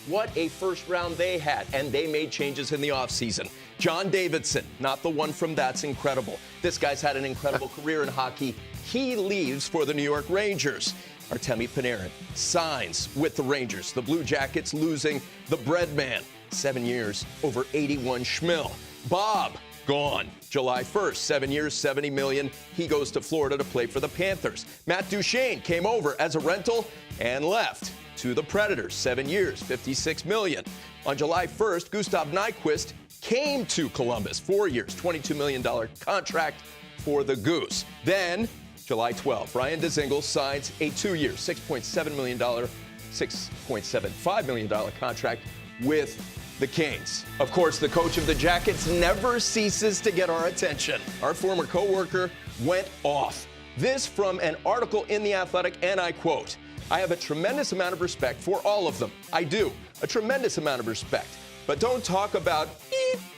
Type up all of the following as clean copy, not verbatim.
What a first round they had, and they made changes in the offseason. John Davidson, not the one from That's Incredible. This guy's had an incredible career in hockey. He leaves for the New York Rangers. Artemi Panarin signs with the Rangers. The Blue Jackets losing the bread man. 7 years, over 81 schmil. Bob, gone. July 1st, 7 years, $70 million. He goes to Florida to play for the Panthers. Matt Duchene came over as a rental and left to the Predators. 7 years, $56 million. On July 1st, Gustav Nyquist came to Columbus. 4 years, $22 million contract for the Goose. Then, July 12th, Ryan Dzingel signs a 2-year, $6.7 million, $6.75 million contract with the Canes. Of course, the coach of the Jackets never ceases to get our attention. Our former coworker went off. This from an article in The Athletic, and I quote, "I have a tremendous amount of respect for all of them. I do. A tremendous amount of respect. But don't talk about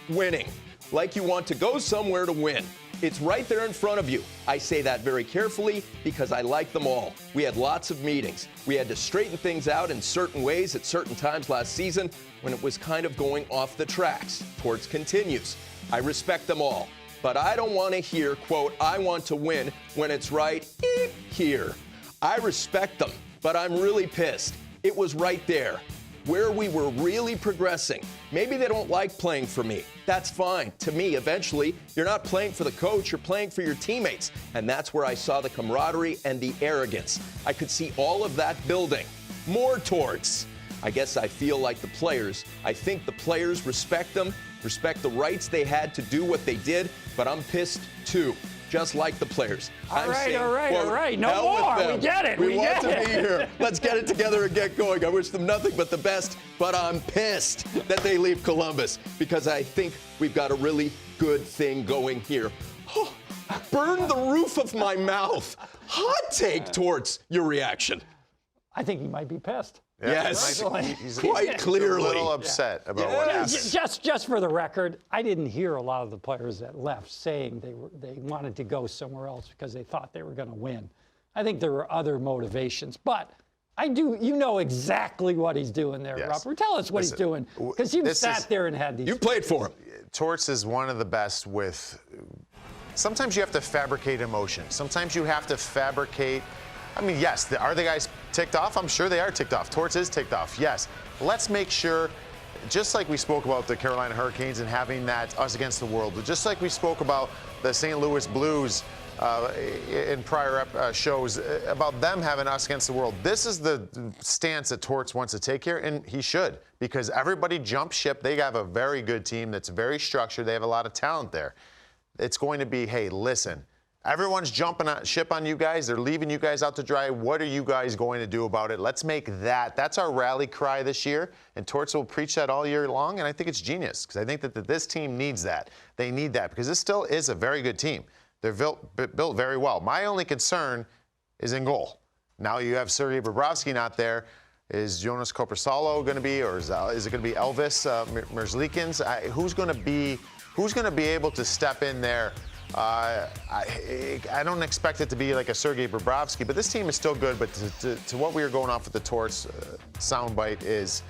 winning like you want to go somewhere to win. It's right there in front of you. I say that very carefully because I like them all. We had lots of meetings. We had to straighten things out in certain ways at certain times last season when it was kind of going off the tracks." Torts continues, "I respect them all, but I don't want to hear, quote, I want to win when it's right here. I respect them, but I'm really pissed. It was right there where we were really progressing. Maybe they don't like playing for me. That's fine. To me, eventually, you're not playing for the coach, you're playing for your teammates. And that's where I saw the camaraderie and the arrogance. I could see all of that building. More Torts. I guess I feel like the players. I think the players respect them, respect the rights they had to do what they did, but I'm pissed too. Just like the players. All right. No more. We get it. We want to be here. Let's get it together and get going. I wish them nothing but the best, but I'm pissed that they leave Columbus because I think we've got a really good thing going here. Oh, burn the roof of my mouth. Hot take, Torts. Your reaction? I think he might be pissed. Yeah, yes, he's quite clearly. a little upset about what happened. Just for the record, I didn't hear a lot of the players that left saying they wanted to go somewhere else because they thought they were going to win. I think there were other motivations, but I do. You know exactly what he's doing there, Yes. Robert. Tell us what he's doing because you've sat there and had these. You played for him. Torts is one of the best with. Sometimes you have to fabricate emotion. Sometimes you have to fabricate. I mean, yes, are the guys ticked off? I'm sure they are ticked off. Torts is ticked off, yes. Let's make sure, just like we spoke about the Carolina Hurricanes and having that us against the world, just like we spoke about the St. Louis Blues in prior shows, about them having us against the world. This is the stance that Torts wants to take here, and he should, because everybody jumped ship. They have a very good team that's very structured. They have a lot of talent there. It's going to be, hey, listen, everyone's jumping ship on you guys. They're leaving you guys out to dry. What are you guys going to do about it? Let's make that's our rally cry this year. And Torts will preach that all year long. And I think it's genius because I think that this team needs that. They need that because this still is a very good team. They're built very well. My only concern is in goal. Now you have Sergei Bobrovsky not there. Is Jonas Korpisalo going to be, or is it going to be Elvis Merzlikins? Who's going to be able to step in there? I don't expect it to be like a Sergei Bobrovsky, but this team is still good. But to what we were going off with the Torts soundbite is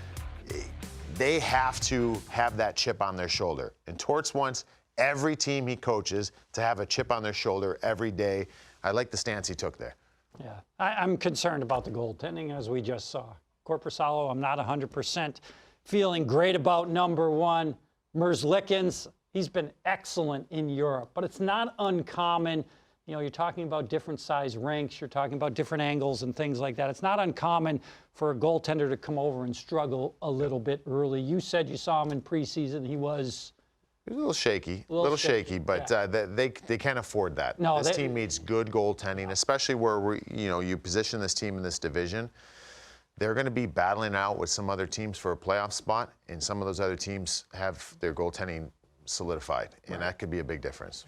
they have to have that chip on their shoulder. And Torts wants every team he coaches to have a chip on their shoulder every day. I like the stance he took there. Yeah, I'm concerned about the goaltending, as we just saw. Korpisalo, I'm not 100% feeling great about number one. Merzlikins, he's been excellent in Europe, but it's not uncommon. You know, you're talking about different size rinks, you're talking about different angles and things like that. It's not uncommon for a goaltender to come over and struggle a little bit early. You said you saw him in preseason. He was a little shaky, but yeah. They can't afford that. No, this team needs good goaltending, especially where you position this team in this division. They're going to be battling out with some other teams for a playoff spot, and some of those other teams have their goaltending solidified, and that could be a big difference.